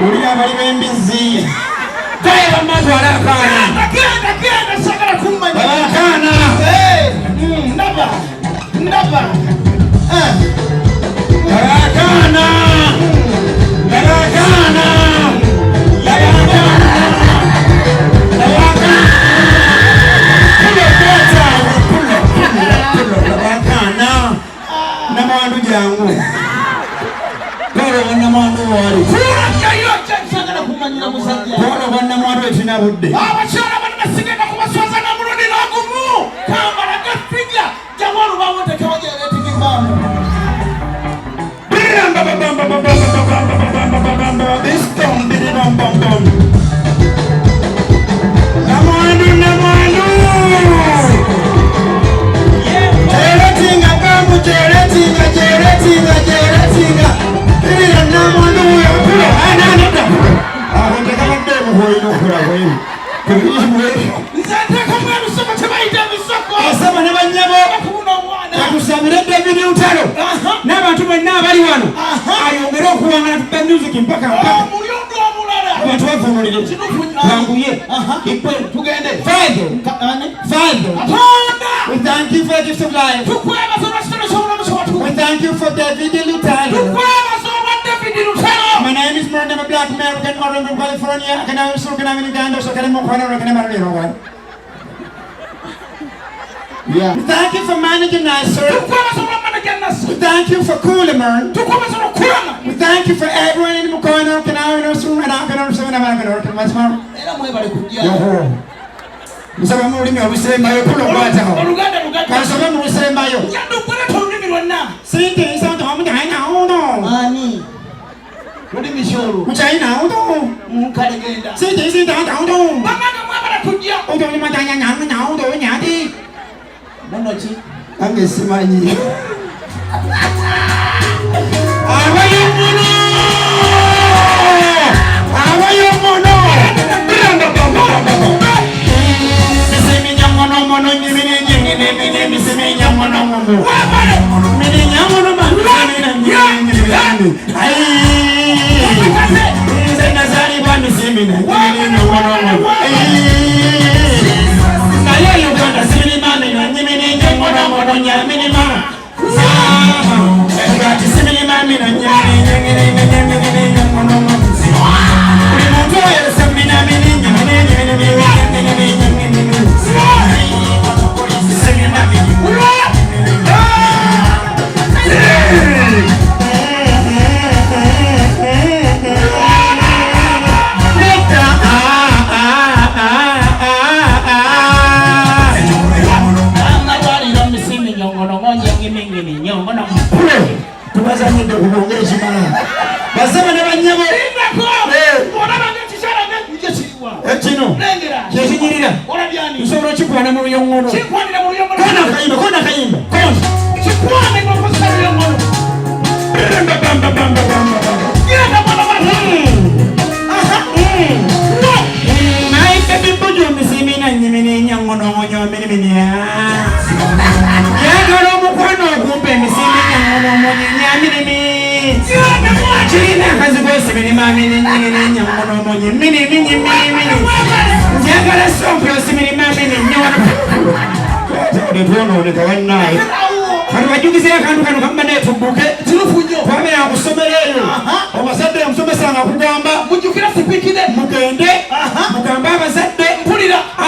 Uli abali b'embizzi. Kaya bamatu alakana. Genda sagala kumanya. Alakana. Ndaba. Alakana. Namandu jangu. Koro namandu wali. Sagala kumanya musajja. Koro namandu etina budde. Abashara banasigenda kubaswaza na muludi nagumu. Kamba nagafiga. Jamalu bawote kawaje leti bambu. N'abantu bonna abali wano ayongere okuwangala tuba music mpaka abantu bavunulire banguye tugende. Father, we thank you for the gift of life. We thank you for David Lutalo. My name is Murder, I'm a black American, origin from California. I can also get in Uganda, so I can marry. Yeah. We thank you for managing us, sir. We thank you for cooling, man. We thank you for everyone in the corner. Can I know soon? And I'm going to say, I'm going to what's more? We say, my pull of water. We say, my Sing is on the home. I know. Money. What do you show? Which I know. Sing is in the home. Oh, don't you want to know? Monochi. Angesimanyi. Awayomono.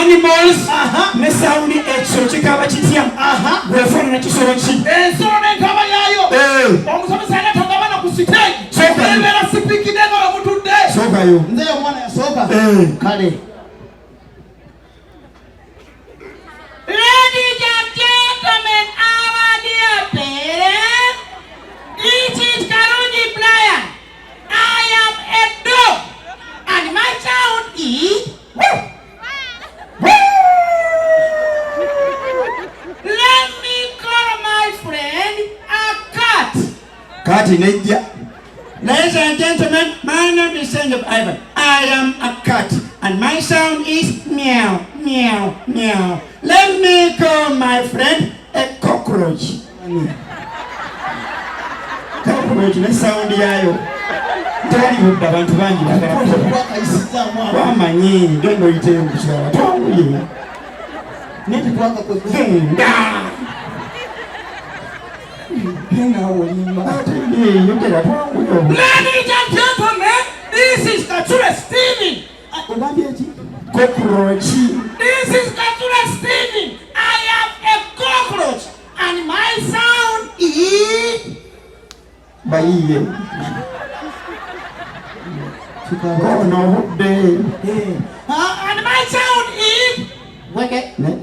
Animals, ne sound exo kukaba kitya. Gwefona na kisoro ki. Ensoro n'enkaba yaayo. Omusomesa tongaba na ku stage. Ebera sipikide nga mutudde. Sokayo. Nze omwana yasoka. Kale. Ladies and gentlemen, our dear parents, this is Karuni Brian. I am a dog, and my sound is. Let me call my friend a cat. Cat in India. Ladies and gentlemen, my name is Saint of Ivan. I am a cat, and my sound is meow, meow, meow. Let me call my friend a cockroach. Cockroach, let's sound the Tewali budde abantu bangi bamanyi genda oyiteyo mu kirala twanguye Ladies and gentlemen, this is Katura Steven. Cockroach. This is Katura Steven. I am a cockroach, and my sound is. Bayiye. Oh no, And my sound is. Weke. Let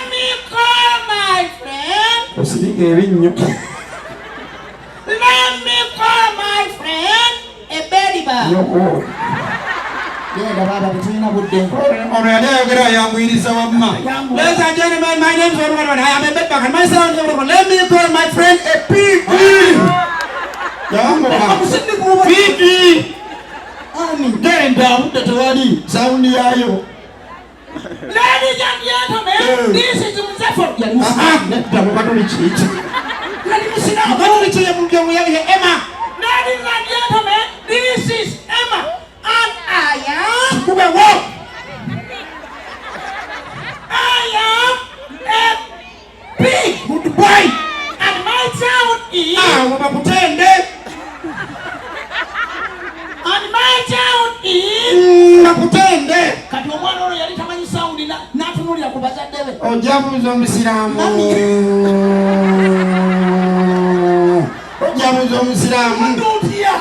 me call my friend. Let me call my friend a baby bar. Ladies and gentlemen, my name is Orman. I am a bedbug and my sound is Orman. Let me call my friend a pig. Piggy. Get down the Tawadi. Sound yayo. Ladies and gentlemen, this is Muzaffar. Emma. Ladies and gentlemen, this is Emma. And I am a pig. Good boy. And my sound is. And my sound is. Kati omwana ono yali tamanyi sound n'atunulira ku bazadde be. Ojabuuza omusiraamu. Ojabuuza omusiraamu.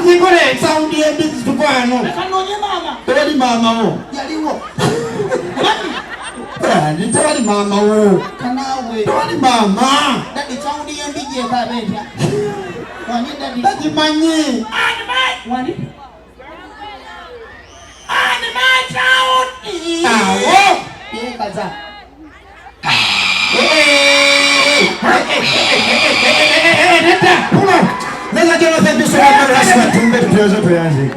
Nikole sound y'embizzi tukwano. Leka nnoonye maama. Tewali maama wo. Yaliwo. Tewali maama wo. Kanaawe. Tewali maama. Dadi sound y'embijji ekaaba etya? Wani dadi? Tagimanyi. Wani? And my sound is. Awo. Yekaza. Neta. Pulo. Neza jeno thank you so much for the last one. Tumbe tuyozo tuyanze.